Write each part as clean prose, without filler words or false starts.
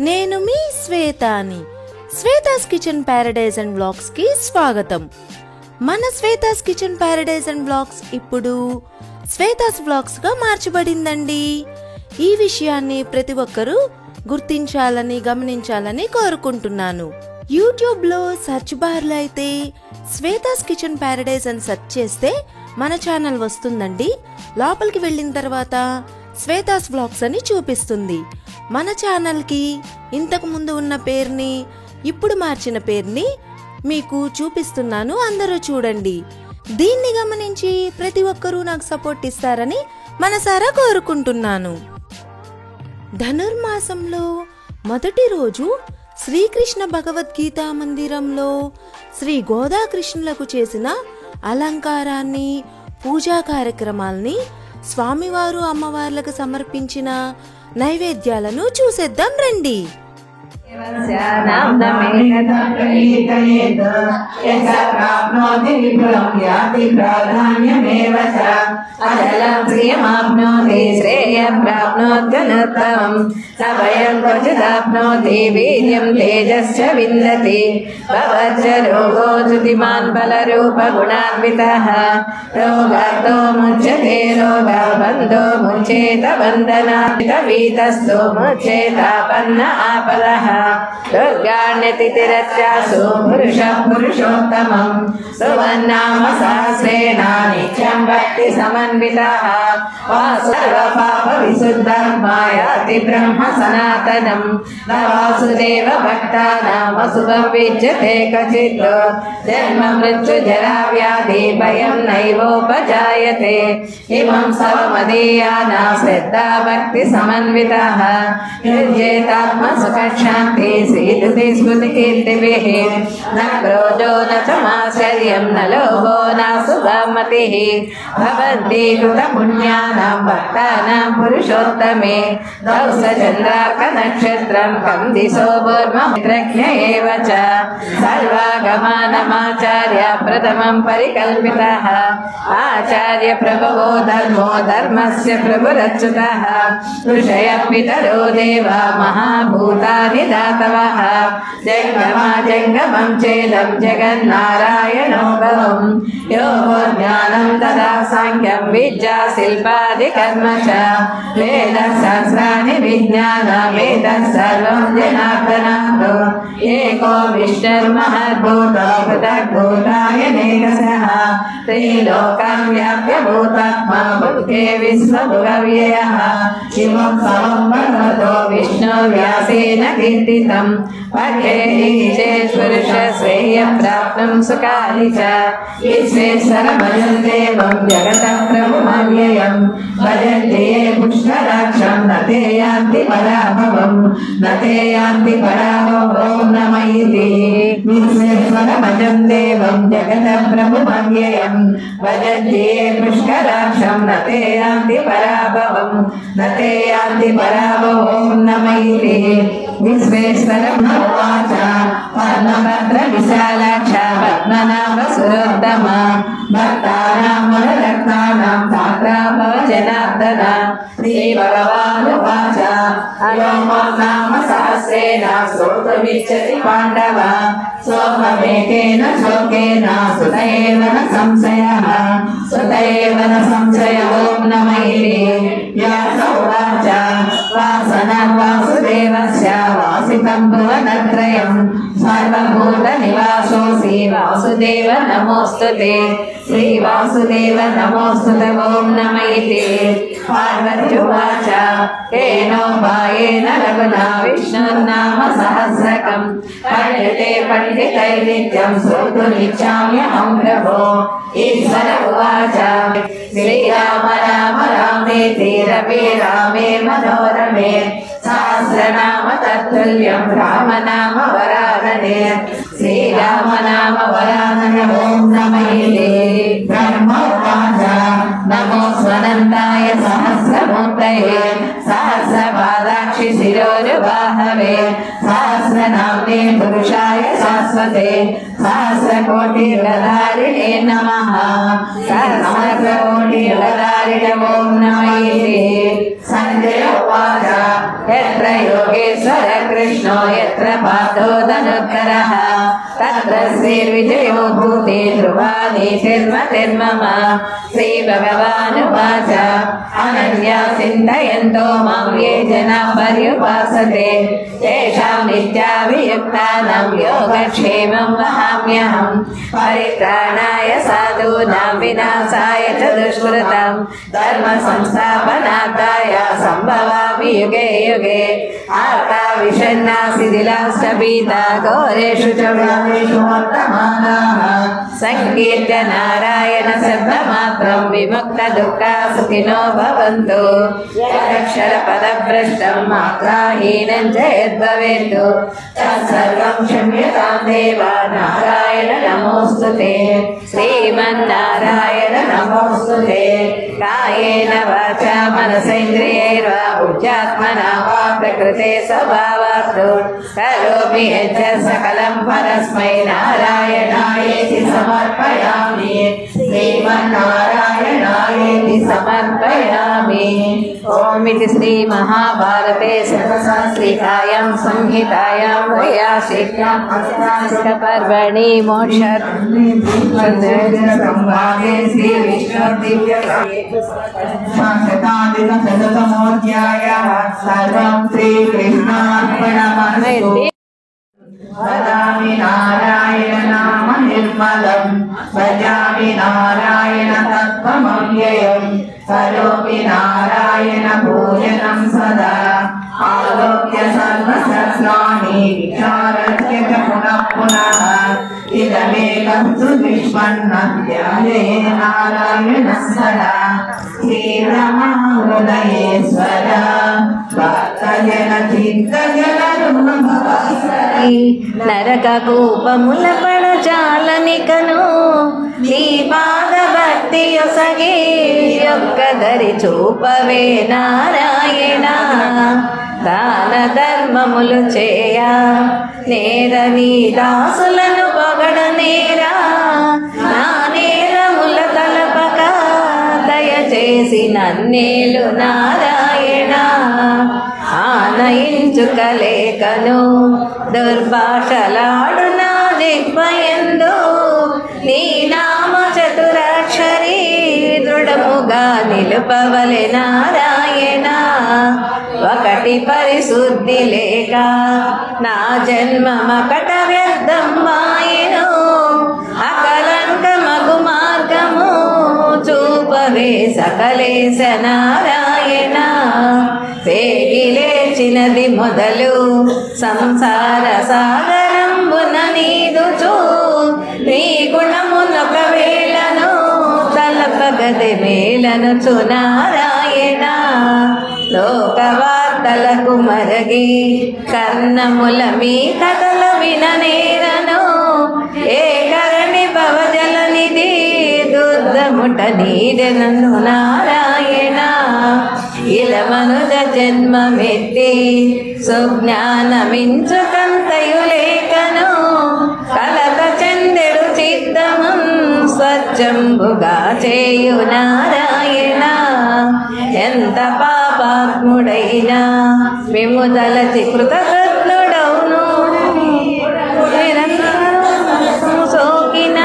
నేను మీ శ్వేతాని. Shweta's kitchen paradise and vlogs కి స్వాగతం. మన Shweta's kitchen paradise and vlogs ఇప్పుడు శ్వేతాస్ వ్లాగ్స్ గా మార్చబడిందండి. ఈ విషయాన్ని ప్రతి ఒక్కరూ గుర్తించాలని గమనించాలని కోరుకుంటున్నాను. యూట్యూబ్ లో సెర్చ్ బార్ లో అయితే శ్వేతాస్ కిచెన్ ప్యారడైజ్ అని సెర్చ్ చేస్తే మన ఛానల్ వస్తుందండి. లోపలికి వెళ్ళిన తర్వాత శ్వేతాస్ వ్లాగ్స్ అని చూపిస్తుంది. మన ఛానల్ కి ఇంతకు ముందు ఉన్న పేరుని ఇప్పుడు మార్చిన పేరుని మీకు చూపిస్తున్నాను, అందరూ చూడండి. దీన్ని గమనించి ప్రతి ఒక్కరూ నాకు సపోర్ట్ ఇస్తారని మనసారా కోరుకుంటున్నాను. ధనుర్మాసంలో మొదటి రోజు శ్రీకృష్ణ భగవద్గీత మందిరంలో శ్రీ గోదాకృష్ణులకు చేసిన అలంకారాన్ని, పూజా కార్యక్రమాల్ని, స్వామివారు అమ్మవార్లకు సమర్పించిన నైవేద్యాలను చూసేద్దాం రండి. దుర్గాణ్యతిరత్యాసు పురుషః పురుషోత్తమం సువన్నామ సహస్రేణ నిత్యం భక్తి సమన్వితః సర్వ పాప విశుద్ధర్మాయాతి బ్రహ్మ సనాతనం వాసుదేవ భక్తానాం అశుభం విద్యతే క్వచిత్ జన్మ మృత్యు జరా వ్యాధి భయం నైవోపజాయతే ఇమం సర్వమదీయానా శ్రద్ధా భక్తి సమన్వితః నిర్జేతాత్మ సుఖ శాంతి శ్రీధృతి స్మృతి కీర్తిభిః న క్రోధో న చమాశ్చర్యం న లోభో న సుగమతిః భవంతి కృత పుణ్యానాం భక్తానాం పురుషోత్తమే దౌస చంద్రార్క నక్షత్రం కం దిశో భూర్మమిత్రజ్ఞ ఏవ చ సర్వాగమానమాచార్య ప్రథమం పరికల్పితః ఆచార్య ప్రభవో ధర్మో ధర్మస్య ప్రభురచ్యుతః ఋషయః పితరో దేవా మహాభూతాని దాతవః జంగమా జంగమం చేదం జగన్నారాయణో భవం యోగో జ్ఞానం తదా సాంఖ్యం విద్యా శిల్పాది కర్మ చ వేద శాస్త్రాని విజ్ఞానమేత సర్వం జనార్దనాథో ఏకో విష్ణుర్మహద్భూతో పృథగ్భూతాయనేకశః త్రిలోకాన్ వ్యాప్య భూతాత్మా భుక్తే విశ్వభుగవ్యయః శివం సమం భగవతో విష్ణు వ్యాసేన కీర్తితం పఠేశ్వరుష శ్రేయ ప్రాప్తం సుఖాని చ విశ్వేశ్వర భజన్ దేవం జగత ప్రభుమవ్యయం భజంతే పుష్కరాక్షం నతే యాంతి పరాభవం నతే యాంతి పరాభవం నమ ఇతి విశ్వేశ్వర భజన్ దేవం జగత ప్రభుమవ్యయం భజంతే పుష్కరాక్షం నతే యాంతి పరాభవం నతే యాంతి పరాభవం నమ ఇతి విశ్వేశ్వర ఉవాచ పద్మభద్ర విశాలాక్ష పద్మనాభ సురోత్తమ భక్తానాం మునరత్నానాం ధాత్రా భవ జనార్దన శ్రీ భగవానువాచ వ్యోమో నామ సహస్రేణ శ్రోతుమిచ్చతి పాండవ సోమమేకేన శోకేన సుత ఏవ న సంశయః సుత ఏవ న సంశయ ఓం నమ ఇతి వ్యాస ఉవాచ వాసన వాసుదేవస్య వాసితం భువనత్రయం సర్వభూత నివాసోసి వాసుదేవ నమోస్తుతే శ్రీ వాసుదేవ నమోస్తుతే ఓం నమ ఇతి పార్వత్యువాచ ఏనోపాయేన రఘునా విష్ణుర్నామ సహస్రకం పఠ్యతే పండితై నిత్యం శ్రోతుమిచ్చామ్యహం ప్రభో ఈశ్వర ఉవాచ శ్రీరామ రామ రామేతి రమే రామే మనోరమే సహస్రనామ తత్తుల్యం రామనామ వరాననే శ్రీరామనామ వరాననే ఓం నమ ఇతి బ్రహ్మ ఉవాచ నమో స్వనందాయ సహస్రమూర్తయే सहस्रपादाक्षि शिरोरुबाहवे सहस्रनाम्ने पुरुषाय शाश्वते सहस्रकोटियुगधारिणे नमः सहस्रकोटियुगधारिणे ॐ नमः संजय उवाच यत्र योगेश्वर कृष्णो यत्र पार्थो धनुर्धरः तत्र श्रीर्विजयो भूते ध्रुवानीतिर्मतिर्मम श्रीभगवानुवाच अनन्या चिन्तयन्तो मां ये जनाः पर्युपासते तेषां नित्याभियुक्तानां योगक्षेमं वहाम्यहं परित्राणाय साधूनां विनाशाय च दुष्कृतं धर्मसंस्थापनार्थाय सम्भवामि युगे युगे आर्ता शिथिलाश्च पीता घोरेषु च व्याधेषु वर्तमानाः संकीर्त्य नारायण शब्दमात्रं विमुक्तदुःखा सुखिनो भवन्तु यदक्षरपदभ्रष्टं मात्राहीनं च यद्भवेत् तत्सर्वं क्षम्यतां देव नारायण नमोऽस्तु ते श्रीमन्नारायण नमोऽस्तु ते कायेन वाचा मनसेन्द्रियैर्वा बुद्ध्यात्मना वा प्रकृते स्वभावात् करोमि यच्च सकलं परस्मै नारायणायेति समर्पयामि श्रीमन्नारायणायेति समर्पयामि। ओम इति श्री महाभारते शतसहस्रिकायां संहितायां वैयासिक्यां पर्वणि मोक्षसंवादे श्री विष्णु दिव्य शतमोऽध्यायः सर्वं श्रीकृष्णार्पणमस्तु। वदामि नारायण नाम निर्मलं भजामि नारायण तत्त्वमव्ययं करोमि नारायण पूजनं सदा आलोक्य सर्वशस्त्राणि विचार्य च पुनः पुनः इदमेकं तु विष्मन्नध्याये नारायणं सदा श्रीरमणहृदयेश्वर నరకూపముల పడచాలనికను నీ పాద భక్తి యొసగి యొక్కదరి చూపవే నారాయణ దాన ధర్మములు చేయ నేరని దాసులను పొగడనేరా నా నేరముల తలపక దయచేసి నన్నేలు నారాయణ ఆనయించుకలేకను దుర్భాషలాడు నా దిగ్భయందు నీ నామ చతురాక్షరి దృఢముగా నిలుపవలె నారాయణ ఒకటి పరిశుద్ధి లేక నా జన్మమకట వ్యర్థం మాయను అకలంక మగు మార్గము చూపవే సకలేశ నారాయణ వేగి లేచినది మొదలు సంసార సాగరంబున నీదుచు నీ గుణమునొక వేళను తలపగది మేలను నారాయణ లోకవార్తలకు మరగి కర్ణముల మీ కథలు విననేరను ఏ కరణి భవజలనిధి దుర్దముట నీడెనను నారాయణ ఇల మనుజ జన్మమెత్తి సుజ్ఞానమించుకంతయు లేకను కలత చెందెడు చిత్తము స్వచ్ఛంబుగా చేయు నారాయణ ఎంత పాపాత్ముడైనా విముదలచి కృతకృత్నుడౌను సోకిన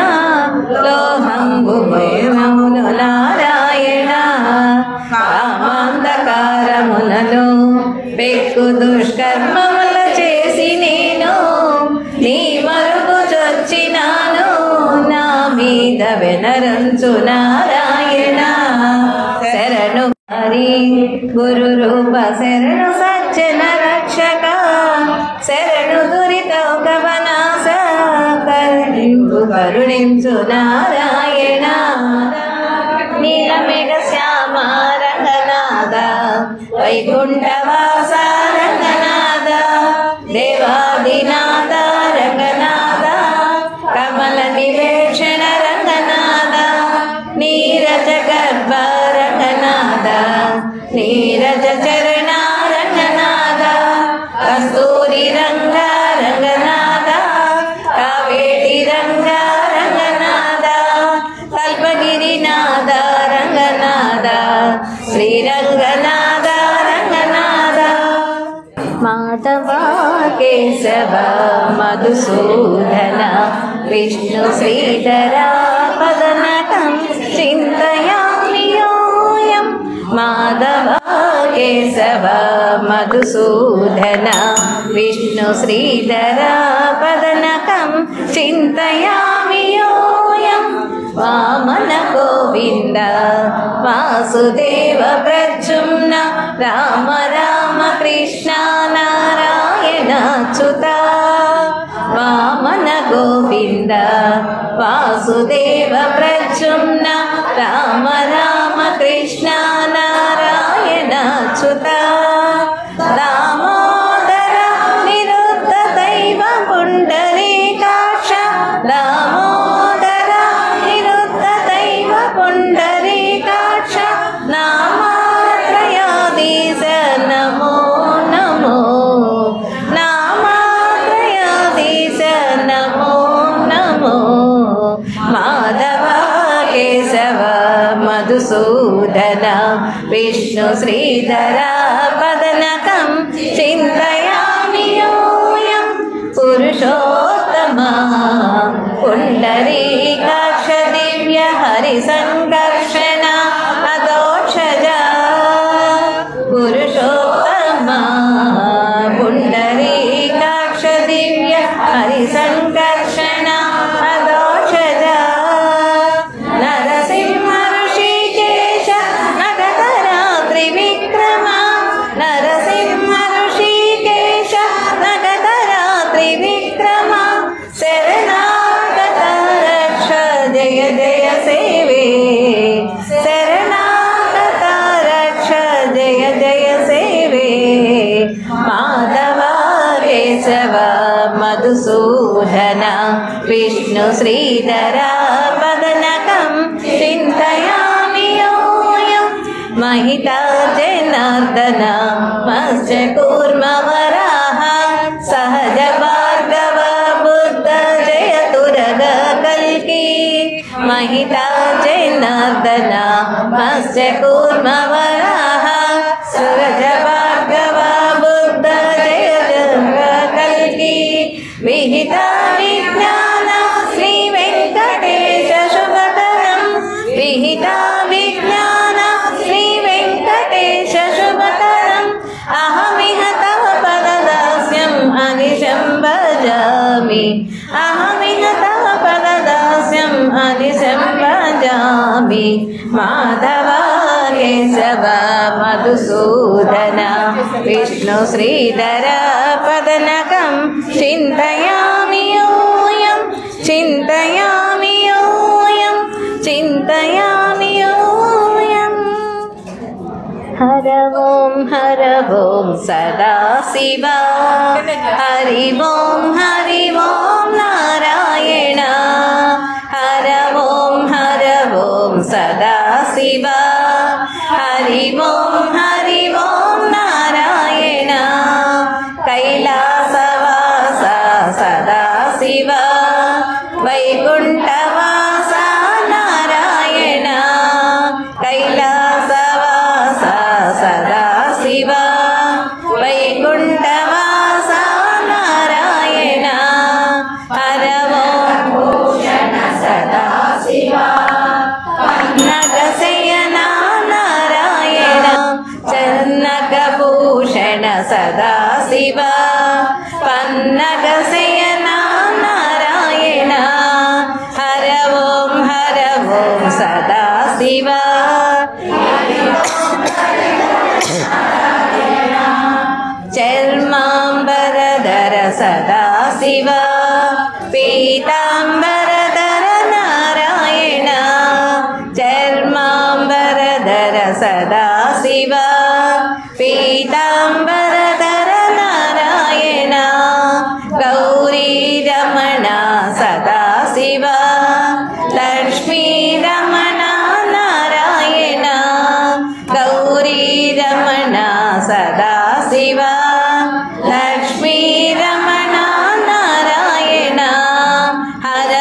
లోహంబు భయమును నారాయణ కామాంధకారములను పెక్కు దుష్కర్మముల చేసి నేను నీ మరుగు చొచ్చినాను నా మీద వెనరంచు నారాయణ శరణు హరి గురు రూప శరణు సజ్జన రక్షక శరణు దురితౌకవనాశ కరుణించు నారాయణ నీలమేఘ శ్యామ రంగనాథ వైకుంఠవాస రంగనాథ దేవాదినాథ రంగనాథ కమల నివేక్షణ రంగనాథ నీరజ గర్భ రంగనాథ నీరజ చరణ మాధవ కేశవ మధుసూదన విష్ణు శ్రీధర పదనకం చింతయామి యోయం మాధవ కేశవ మధుసూదన విష్ణు శ్రీధర పదనకం చింతయామి యోయం వామన గోవింద వాసుదేవ ప్రద్యుమ్న రామ రామ కృష్ణ నారాయణ అచ్యుత వామన గోవింద వాసుదేవ ప్రద్యుమ్న రామ రామ కృష్ణ నారాయణ అచ్యుత దామోదర నిరుద్ధ దైవ పుండరీకాక్ష దామోదర నిరుద్ధ దైవ పుండరీకాక్ష నామాత్రయాధీశ నమో నమో నామాత్రయాధీశ నమో నమో మాధవ కేశవ మధుసూదన విష్ణు శ్రీధర పదనకం చింతయామి యోయం పురుషోత్తమ పుండరీకాక్ష దివ్య హరి సంకర్షణ అదోక్షజ పురుషోత్తమ పుండరీకాక్ష దివ్య హరి సంకర్షణ అదోక్షజ నరసింహ ఋషికేశ నగధర త్రివిక్రమ నరసింహ ఋషికేశ నగధర త్రివిక్రమ శరణాగత రక్ష జయ జయ సేవే శరణాగత రక్ష జయ జయ సేవే మాధవ కేశవ మధుసూదన విష్ణు శ్రీధర పదనకం చింతయామి యోయం महिता जनार्दन मत्स्य कूर्म वराह सहज भार्गव बुद्ध जय तुरग कल्की महिता जनार्दन मत्स्य कूर्म वराह सहज भार्गव बुद्ध जय तुरग कल्की विहिता विज्ञान श्री वेंकटेश शुभकरं विहिता विज्ञान श्री वेंकटेश शुभकरम् अहमिह तव पददास्यम् अनिशं भजामि अहमिह तव पददास्यम् अनिशं भजामि माधव केशव मधुसूदन विष्णु श्रीधर पदनकं चिन्तयामि योऽयं चिन्तयामि योऽयं चिन्तयामि योऽयम् हर ओं सदा शिवा हरि ओं नारायण हर ओं सदा शिवा हरि ओं नारायण कैलासवास सदा शिवा वैकुंठवास नारायण कैलासवास सदा शिवा वैकुंठवास नारायण हर ओं भूषण सदा शिवा पन्नगशयन नारायण चन्नकभूषण सदा शिवा पन्नगशयन नारायण हर ओं सदा शिवा चर्मांबरधर सदा शिवा पीतांबरधर नारायण चर्मांबरधर सदा शिवा पीतांबरधर नारायण गौरी रमण सदा शिवा लक्ष्मी रमण नारायण गौरी रमण सदा शिवा लक्ष्मी रमण नारायण हर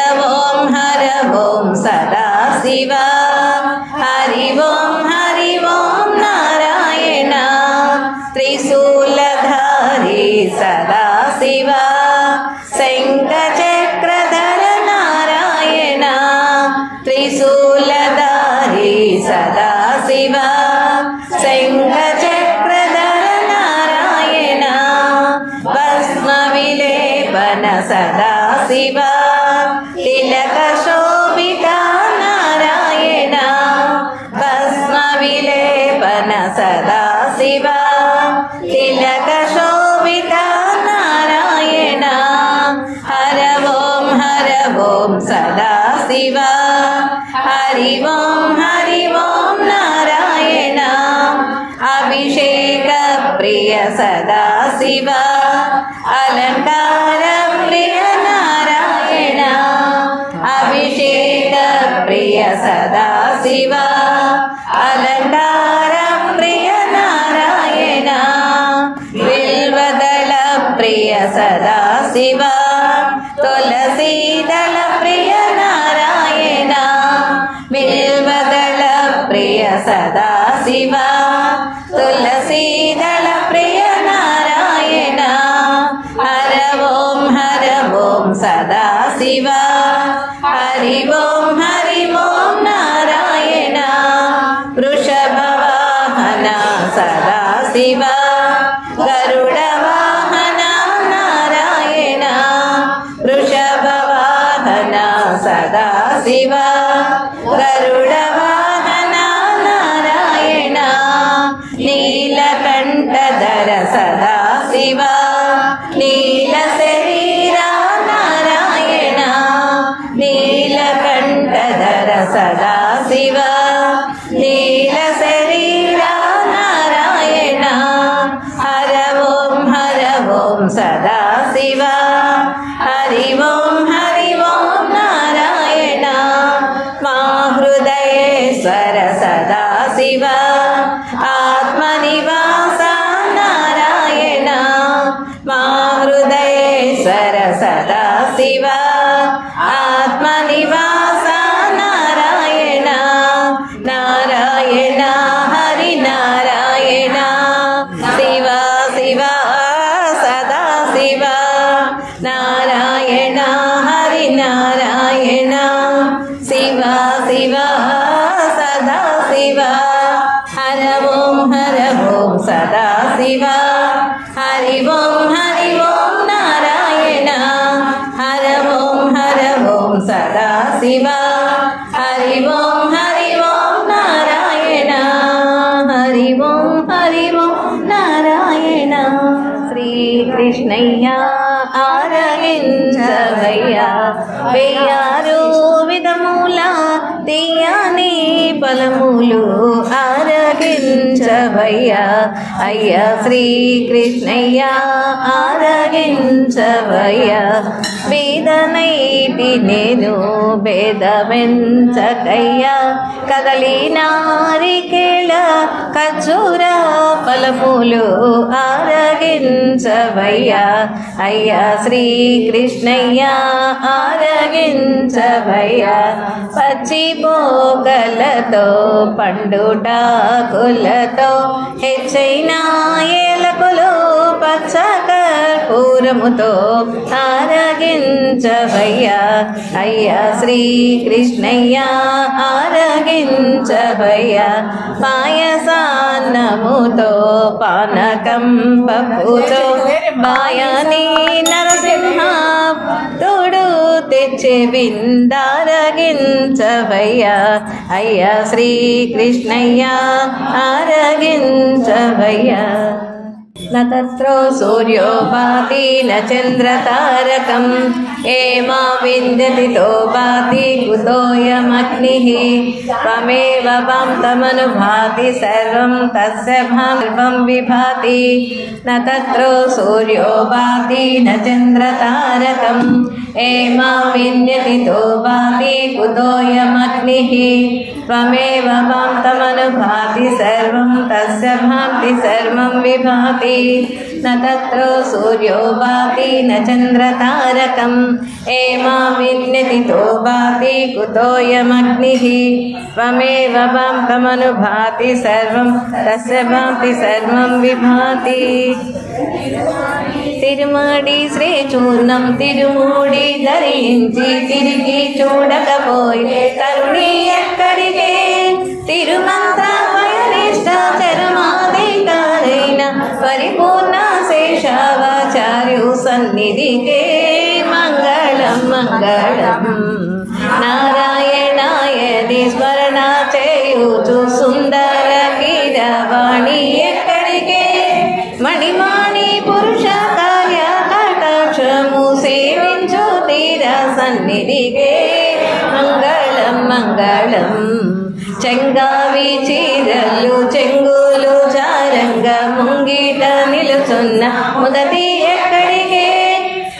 సదాశివ శంఖచక్రధర నారాయణ త్రిశూలధారి సదాశివ శంఖచక్రధర నారాయణ భస్మ విలేపన సదాశివ తిలక శోభిత నారాయణ భస్మ విలేపన సదాశివ తిలక శోభిత నారాయణ హర ఓం సదాశివ హరి ఓం నారాయణ అభిషేక ప్రియ సదాశివ అలంకార ప్రియ నారాయణ అభిషేక ప్రియ సదాశివ అలంకార ప్రియ నారాయణ బిల్వదళ ప్రియ సదాశివ తులసీదళ ప్రియ నారాయణ బిల్వదళ ప్రియ సదాశివ తులసీదళ ప్రియ నారాయణ హర ఓం సదాశివ హరి ఓం నారాయణ వృషభ వాహన సదాశివ గరుడ వాహన నారాయణ వృషభ వాహన సదాశివ గరుడ వాహన నారాయణ నీలకంఠధర సదాశివ నీల శరీర నారాయణ నీలకంఠధర సదాశివ నీల శరీర నారాయణ హర ఓం సదాశివ హరి ఓం నారాయణ మా హృదయేశ్వర సదాశివ ఆత్మనివాస నారాయణ మా హృదయేశ్వర సదాశివ ఆత్మనివాస నారాయణ నారాయణ హరి నారాయణ శివ శివ సదాశివ నారాయణ హరి నారాయణ శివ శివ సదాశివ హర ఓం సదాశివ హరి ఓం నారాయణ హర ఓం సదాశివ హరి ఓం నారాయణ హరి ఓం నారాయణ శ్రీకృష్ణయ్య ఆరగించవయ్యా వెయ్యారు విధముల తీయని ఫలములు ఆరగించవయ్యా అయ్యా శ్రీకృష్ణయ్య ఆరగించవయ్యా వేదనైతి నేను భేదమెంచకయ్యా కదలి నారికేళ ఖర్జూర ఫలములు ఆరగించవయ్యా అయ్యా శ్రీకృష్ణయ్య ఆరగించవయ్యా పచ్చి పోగలతో పండుటాకులతో హెచ్చైన ఏలకులు పచ్చ కర్పూరముతో ఆరగించవయ్యా అయ్యా శ్రీకృష్ణయ్య ఆరగించవయ్యా పాయసాన్నముతో పానకం పప్పుతో బాయాని నరసింహ తోడు తెచ్చే విందారగించవయ్యా అయ్యా శ్రీకృష్ణయ్య ఆరగించవయ్యా నత్రో సూర్యో భాతి న చంద్రతారకం ఏమా విందతితో భాతి కుతోయమగ్నిః త్వమేవ వాం తమనుభాతి సర్వం తస్య భావం విభాతి నత్రో సూర్యో భాతి న చంద్రతారకం ఏమా విందతితో భాతి కుతోయమగ్నిః త్వమేవ వాం తమనుభాతి సర్వం తస్య భాతి సర్వం విభాతి నత్రో సూర్యో భాతి న చంద్రతారకం ఏమా విన్నతితో భాతి కుతోయమగ్నిః త్వమేవ వాం తమనుభాతి సర్వం తస్య భాతి సర్వం విభాతి తిరుమడి శ్రీ చూర్ణం తిరుమూడి ధరించి తిరిగి చూడకపోయే తరుణి ఎక్కడికే తిరుమంత్ర పయనిష్ట చరమాధికారైన పరిపూర్ణ శేషావాచార్యు సన్నిధికే మంగళం మంగళం నారాయణాయని స్మరణ చేయుచు సుందర కీరవాణి ఎక్కడికే మణిమాణి పురుష కార్య కటాక్షము సేవించు తీర సన్నిధికే మంగళం మంగళం చెంగావి చీరలు చెంగులు చారంగ ముంగిట నిలుచున్న మొదటి ఎక్కడికే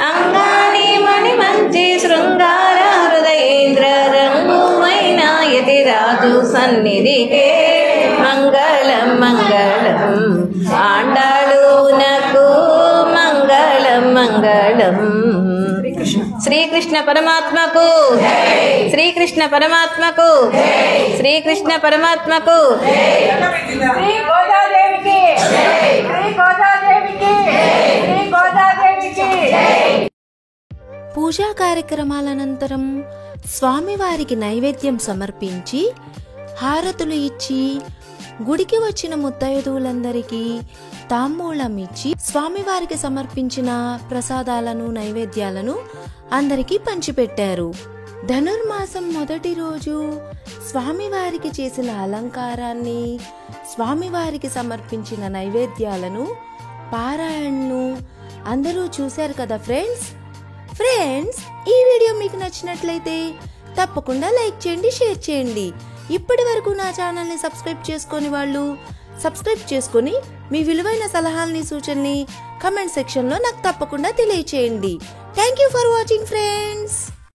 అంగాని మణి మంచి శృంగార హృదయేంద్ర రంగుమైన యతిరాజు సన్నిధికే మంగళం మంగళం ఆండాళునకు మంగళం మంగళం శ్రీకృష్ణ పరమాత్మకు శ్రీకృష్ణ పరమాత్మకు శ్రీకృష్ణ పరమాత్మకు శ్రీ గోదాదేవికి శ్రీ గోదాదేవికి శ్రీ గోదాదేవికి పూజా కార్యక్రమాల అనంతరం స్వామివారికి నైవేద్యం సమర్పించి హారతులు ఇచ్చి గుడికి వచ్చిన ముత్తైదువులందరికీ తాంబూలం ఇచ్చి స్వామివారికి సమర్పించిన ప్రసాదాలను నైవేద్యాలను అందరికీ పంచిపెట్టారు. ధనుర్మాసం మొదటి రోజు స్వామివారికి చేసిన అలంకారాన్ని, స్వామివారికి సమర్పించిన నైవేద్యాలను, పారాయణను అందరూ చూశారు కదా ఫ్రెండ్స్. ఈ వీడియో మీకు నచ్చినట్లయితే తప్పకుండా లైక్ చేయండి, షేర్ చేయండి. ఇప్పటి వరకు నా ఛానల్ని సబ్స్క్రైబ్ చేసుకొని వాళ్ళు సబ్స్క్రైబ్ చేసుకొని మీ విలువైన సలహాలని, సూచనని కమెంట్ సెక్షన్లో నాకు తప్పకుండా తెలియచేయండి. Thank you for watching friends.